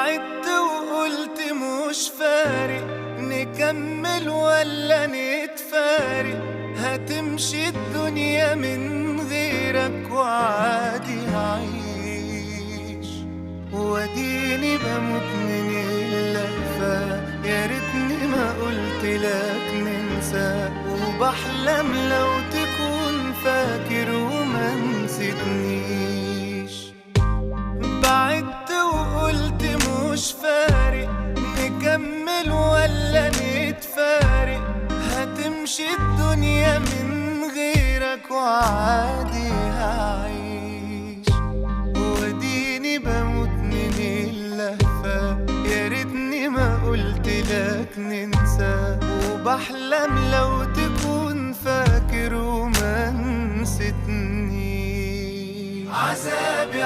بعدت وقلت مش فارق نكمل ولا نتفارق، هتمشي الدنيا من غيرك وعادي هعيش، واديني بموت من اللهفة. يا ريتني ما قلت لك ننسى، وبحلم لو تكون فاكر وما نسيتنيش. بعدت وقلت مش فارق نكمل ولا نتفارق، هتمشي الدنيا من غيرك وعادي هعيش، واديني بموت من اللهفة. يا ريتني ما قلت لك ننسى، وبحلم لو تكون فاكر وما نسيتنيش. عذابي